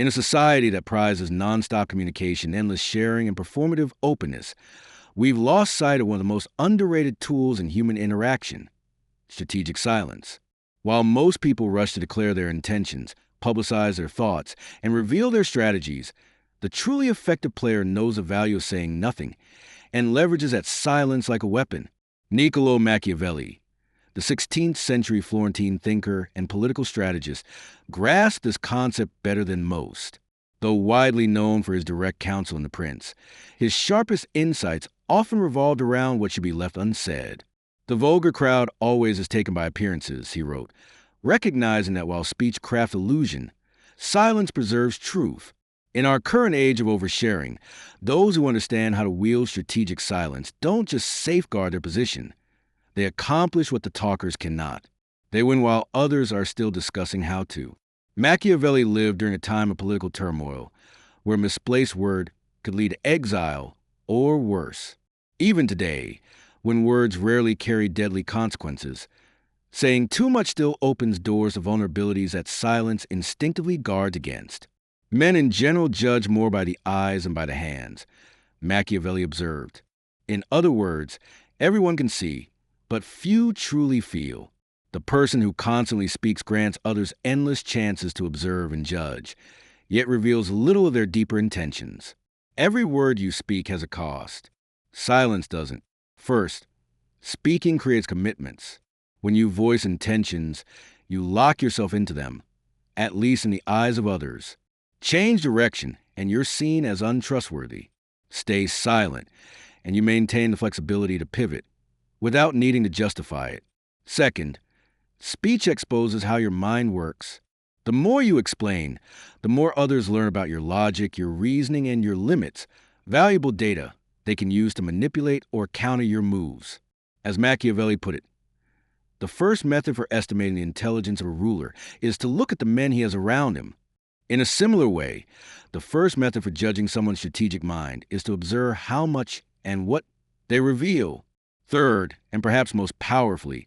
In a society that prizes nonstop communication, endless sharing, and performative openness, we've lost sight of one of the most underrated tools in human interaction: strategic silence. While most people rush to declare their intentions, publicize their thoughts, and reveal their strategies, the truly effective player knows the value of saying nothing and leverages that silence like a weapon. Niccolò Machiavelli, the 16th century Florentine thinker and political strategist, grasped this concept better than most. Though widely known for his direct counsel in The Prince, his sharpest insights often revolved around what should be left unsaid. "The vulgar crowd always is taken by appearances," he wrote, recognizing that while speech crafts illusion, silence preserves truth. In our current age of oversharing, those who understand how to wield strategic silence don't just safeguard their position. They accomplish what the talkers cannot. They win while others are still discussing how to. Machiavelli lived during a time of political turmoil, where a misplaced word could lead to exile or worse. Even today, when words rarely carry deadly consequences, saying too much still opens doors to vulnerabilities that silence instinctively guards against. Men in general judge more by the eyes than by the hands, Machiavelli observed. In other words, everyone can see, but few truly feel. The person who constantly speaks grants others endless chances to observe and judge, yet reveals little of their deeper intentions. Every word you speak has a cost. Silence doesn't. First, speaking creates commitments. When you voice intentions, you lock yourself into them, at least in the eyes of others. Change direction, and you're seen as untrustworthy. Stay silent, and you maintain the flexibility to pivot, without needing to justify it. Second, speech exposes how your mind works. The more you explain, the more others learn about your logic, your reasoning, and your limits, valuable data they can use to manipulate or counter your moves. As Machiavelli put it, the first method for estimating the intelligence of a ruler is to look at the men he has around him. In a similar way, the first method for judging someone's strategic mind is to observe how much and what they reveal. Third, and perhaps most powerfully,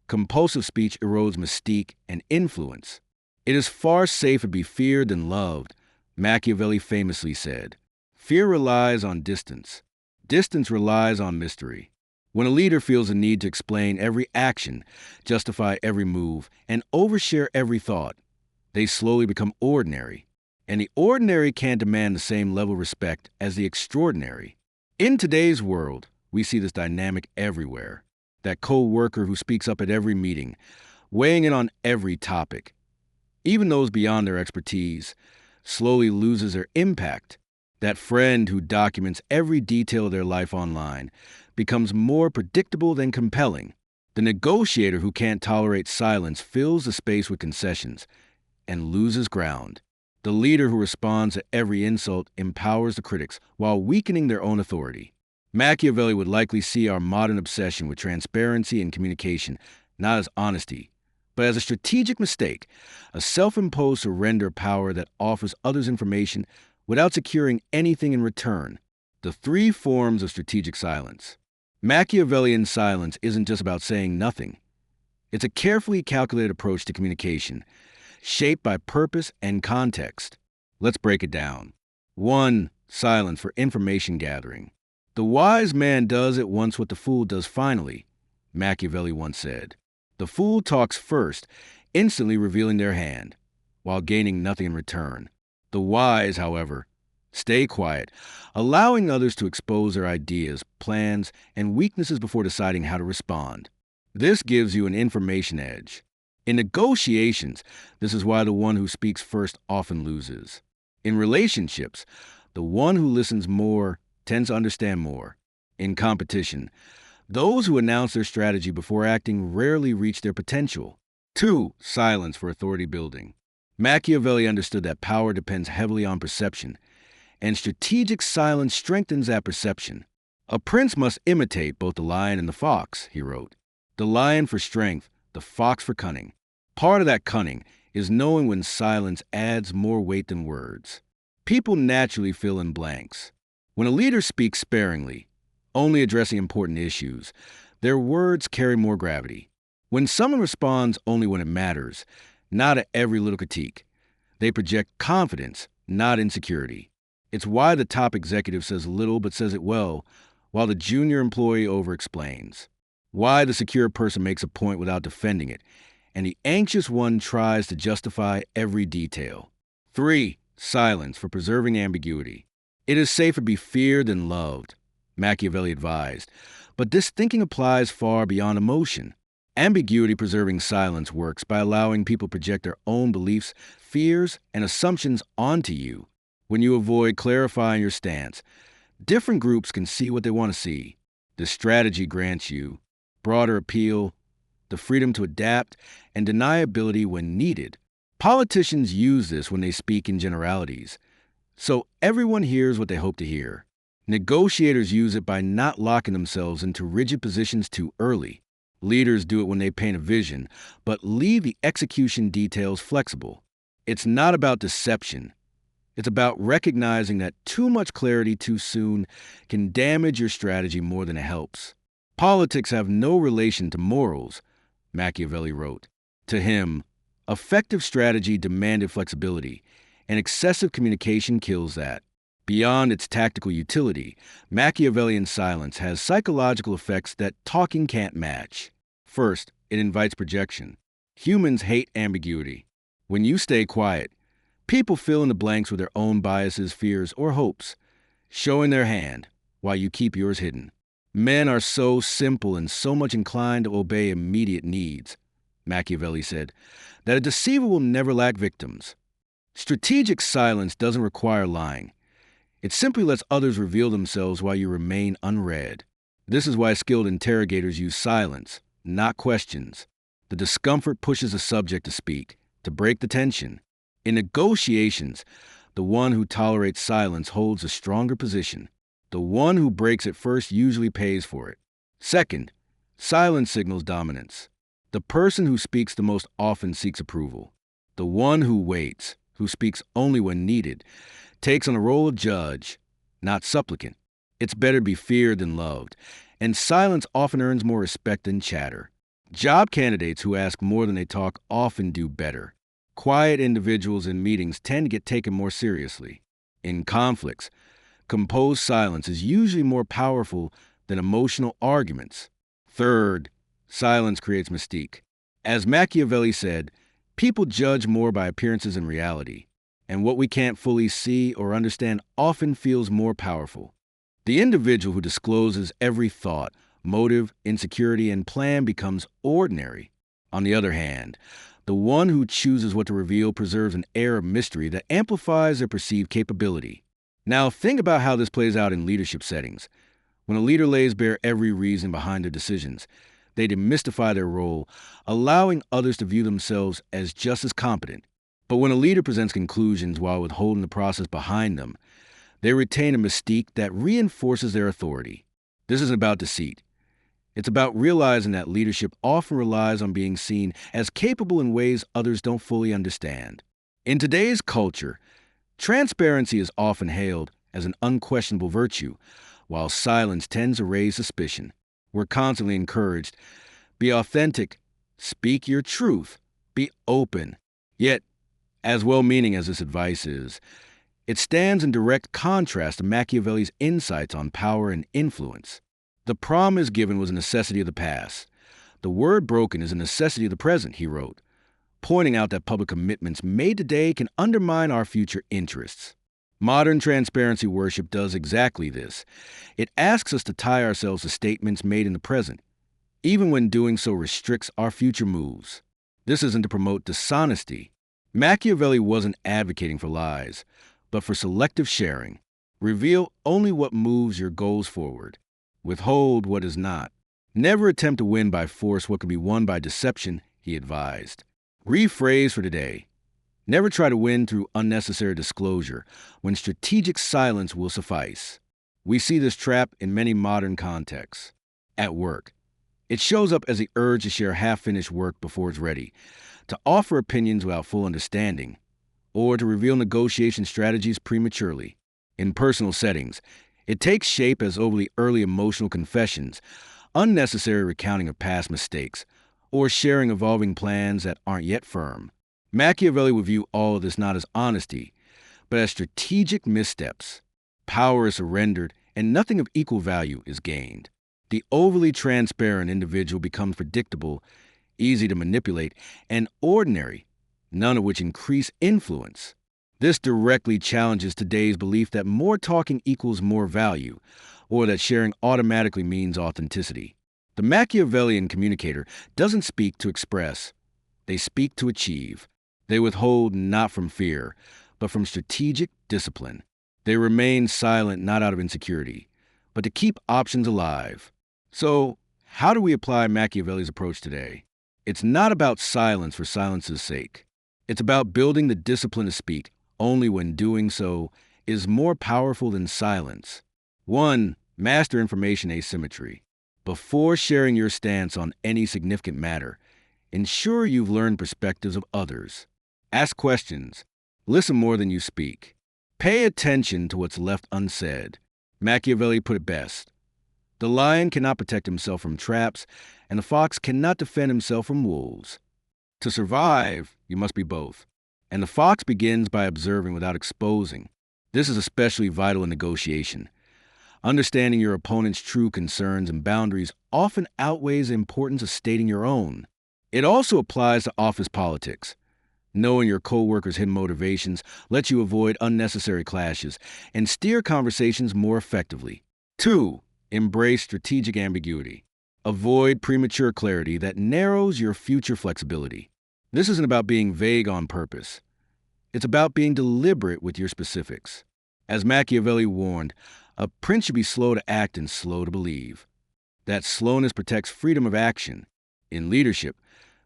compulsive speech erodes mystique and influence. It is far safer to be feared than loved, Machiavelli famously said. Fear relies on distance. Distance relies on mystery. When a leader feels the need to explain every action, justify every move, and overshare every thought, they slowly become ordinary. And the ordinary can't demand the same level of respect as the extraordinary. In today's world, we see this dynamic everywhere. That co-worker who speaks up at every meeting, weighing in on every topic, even those beyond their expertise, slowly loses their impact. That friend who documents every detail of their life online becomes more predictable than compelling. The negotiator who can't tolerate silence fills the space with concessions and loses ground. The leader who responds to every insult empowers the critics while weakening their own authority. Machiavelli would likely see our modern obsession with transparency and communication not as honesty, but as a strategic mistake, a self-imposed surrender of power that offers others information without securing anything in return. The three forms of strategic silence. Machiavellian silence isn't just about saying nothing. It's a carefully calculated approach to communication, shaped by purpose and context. Let's break it down. 1. Silence for information gathering. The wise man does at once what the fool does finally, Machiavelli once said. The fool talks first, instantly revealing their hand, while gaining nothing in return. The wise, however, stay quiet, allowing others to expose their ideas, plans, and weaknesses before deciding how to respond. This gives you an information edge. In negotiations, this is why the one who speaks first often loses. In relationships, the one who listens more tends to understand more. In competition, those who announce their strategy before acting rarely reach their potential. 2. Silence for authority building. Machiavelli understood that power depends heavily on perception, and strategic silence strengthens that perception. A prince must imitate both the lion and the fox, he wrote. The lion for strength, the fox for cunning. Part of that cunning is knowing when silence adds more weight than words. People naturally fill in blanks. When a leader speaks sparingly, only addressing important issues, their words carry more gravity. When someone responds only when it matters, not at every little critique, They project confidence, not insecurity. It's why the top executive says little but says it well, while the junior employee overexplains. Why the secure person makes a point without defending it, and the anxious one tries to justify every detail. 3. Silence for preserving ambiguity. It is safer to be feared than loved, Machiavelli advised, but this thinking applies far beyond emotion. Ambiguity-preserving silence works by allowing people to project their own beliefs, fears, and assumptions onto you. When you avoid clarifying your stance, different groups can see what they want to see. This strategy grants you broader appeal, the freedom to adapt, and deniability when needed. Politicians use this when they speak in generalities, so everyone hears what they hope to hear. Negotiators use it by not locking themselves into rigid positions too early. Leaders do it when they paint a vision, but leave the execution details flexible. It's not about deception. It's about recognizing that too much clarity too soon can damage your strategy more than it helps. Politics have no relation to morals, Machiavelli wrote. To him, effective strategy demanded flexibility, and excessive communication kills that. Beyond its tactical utility, Machiavellian silence has psychological effects that talking can't match. First, it invites projection. Humans hate ambiguity. When you stay quiet, people fill in the blanks with their own biases, fears, or hopes, showing their hand while you keep yours hidden. Men are so simple and so much inclined to obey immediate needs, Machiavelli said, that a deceiver will never lack victims. Strategic silence doesn't require lying. It simply lets others reveal themselves while you remain unread. This is why skilled interrogators use silence, not questions. The discomfort pushes the subject to speak, to break the tension. In negotiations, the one who tolerates silence holds a stronger position. The one who breaks it first usually pays for it. Second, silence signals dominance. The person who speaks the most often seeks approval. The one who waits, who speaks only when needed, takes on the role of judge, not supplicant. It's better to be feared than loved, and silence often earns more respect than chatter. Job candidates who ask more than they talk often do better. Quiet individuals in meetings tend to get taken more seriously. In conflicts, composed silence is usually more powerful than emotional arguments. Third, silence creates mystique. As Machiavelli said, people judge more by appearances than reality, and what we can't fully see or understand often feels more powerful. The individual who discloses every thought, motive, insecurity, and plan becomes ordinary. On the other hand, the one who chooses what to reveal preserves an air of mystery that amplifies their perceived capability. Now, think about how this plays out in leadership settings. When a leader lays bare every reason behind their decisions, they demystify their role, allowing others to view themselves as just as competent. But when a leader presents conclusions while withholding the process behind them, they retain a mystique that reinforces their authority. This isn't about deceit. It's about realizing that leadership often relies on being seen as capable in ways others don't fully understand. In today's culture, transparency is often hailed as an unquestionable virtue, while silence tends to raise suspicion. We're constantly encouraged, be authentic, speak your truth, be open. Yet, as well-meaning as this advice is, it stands in direct contrast to Machiavelli's insights on power and influence. The promise given was a necessity of the past. The word broken is a necessity of the present, he wrote, pointing out that public commitments made today can undermine our future interests. Modern transparency worship does exactly this. It asks us to tie ourselves to statements made in the present, even when doing so restricts our future moves. This isn't to promote dishonesty. Machiavelli wasn't advocating for lies, but for selective sharing. Reveal only what moves your goals forward. Withhold what is not. Never attempt to win by force what can be won by deception, he advised. Rephrase for today. Never try to win through unnecessary disclosure, when strategic silence will suffice. We see this trap in many modern contexts. At work, it shows up as the urge to share half-finished work before it's ready, to offer opinions without full understanding, or to reveal negotiation strategies prematurely. In personal settings, it takes shape as overly early emotional confessions, unnecessary recounting of past mistakes, or sharing evolving plans that aren't yet firm. Machiavelli would view all of this not as honesty, but as strategic missteps. Power is surrendered, and nothing of equal value is gained. The overly transparent individual becomes predictable, easy to manipulate, and ordinary, none of which increase influence. This directly challenges today's belief that more talking equals more value, or that sharing automatically means authenticity. The Machiavellian communicator doesn't speak to express, they speak to achieve. They withhold not from fear, but from strategic discipline. They remain silent not out of insecurity, but to keep options alive. So, how do we apply Machiavelli's approach today? It's not about silence for silence's sake. It's about building the discipline to speak only when doing so is more powerful than silence. 1. Master information asymmetry. Before sharing your stance on any significant matter, ensure you've learned perspectives of others. Ask questions. Listen more than you speak. Pay attention to what's left unsaid. Machiavelli put it best. The lion cannot protect himself from traps, and the fox cannot defend himself from wolves. To survive, you must be both. And the fox begins by observing without exposing. This is especially vital in negotiation. Understanding your opponent's true concerns and boundaries often outweighs the importance of stating your own. It also applies to office politics. Knowing your coworkers' hidden motivations lets you avoid unnecessary clashes and steer conversations more effectively. 2. Embrace strategic ambiguity. Avoid premature clarity that narrows your future flexibility. This isn't about being vague on purpose. It's about being deliberate with your specifics. As Machiavelli warned, a prince should be slow to act and slow to believe. That slowness protects freedom of action. In leadership,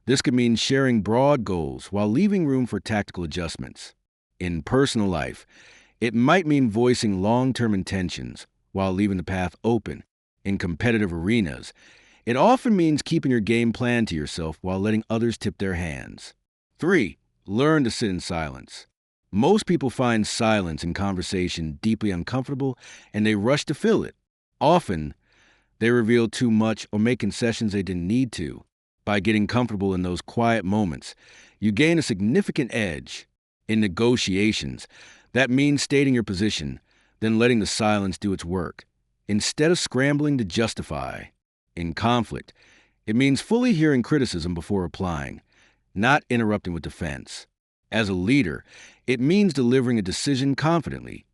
this could mean sharing broad goals while leaving room for tactical adjustments. In personal life, it might mean voicing long-term intentions while leaving the path open. In competitive arenas, it often means keeping your game plan to yourself while letting others tip their hands. 3. Learn to sit in silence. Most people find silence in conversation deeply uncomfortable, and they rush to fill it. Often, they reveal too much or make concessions they didn't need to. By getting comfortable in those quiet moments, you gain a significant edge. In negotiations, that means stating your position, then letting the silence do its work, instead of scrambling to justify. In conflict, it means fully hearing criticism before replying, not interrupting with defense. As a leader, it means delivering a decision confidently,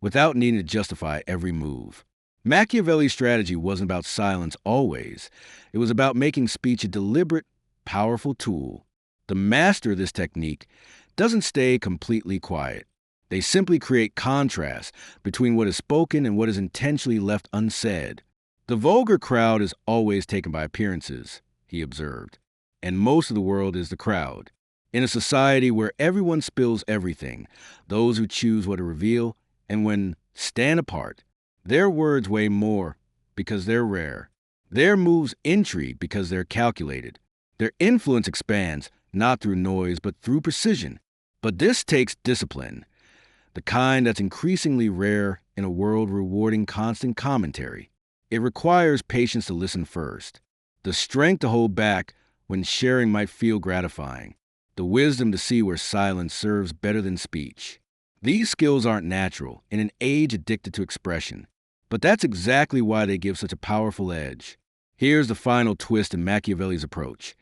without needing to justify every move. Machiavelli's strategy wasn't about silence always. It was about making speech a deliberate, powerful tool. The master of this technique doesn't stay completely quiet. They simply create contrast between what is spoken and what is intentionally left unsaid. The vulgar crowd is always taken by appearances, he observed, and most of the world is the crowd. In a society where everyone spills everything, those who choose what to reveal and when stand apart, their words weigh more because they're rare. Their moves intrigue because they're calculated. Their influence expands not through noise but through precision. But this takes discipline, the kind that's increasingly rare in a world rewarding constant commentary. It requires patience to listen first, the strength to hold back when sharing might feel gratifying, the wisdom to see where silence serves better than speech. These skills aren't natural in an age addicted to expression, but that's exactly why they give such a powerful edge. Here's the final twist in Machiavelli's approach.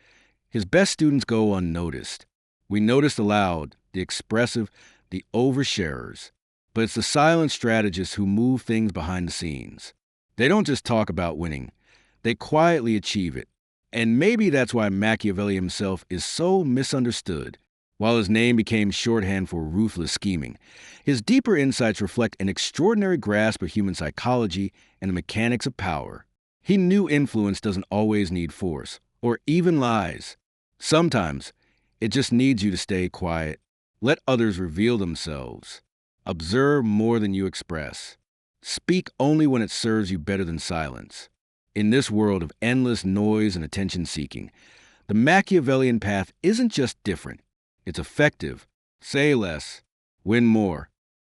His best students go unnoticed. We notice the loud, the expressive, the oversharers, but it's the silent strategists who move things behind the scenes. They don't just talk about winning, they quietly achieve it. And maybe that's why Machiavelli himself is so misunderstood. While his name became shorthand for ruthless scheming, his deeper insights reflect an extraordinary grasp of human psychology and the mechanics of power. He knew influence doesn't always need force, or even lies. Sometimes, it just needs you to stay quiet. Let others reveal themselves. Observe more than you express. Speak only when it serves you better than silence. In this world of endless noise and attention-seeking, the Machiavellian path isn't just different. It's effective. Say less, win more,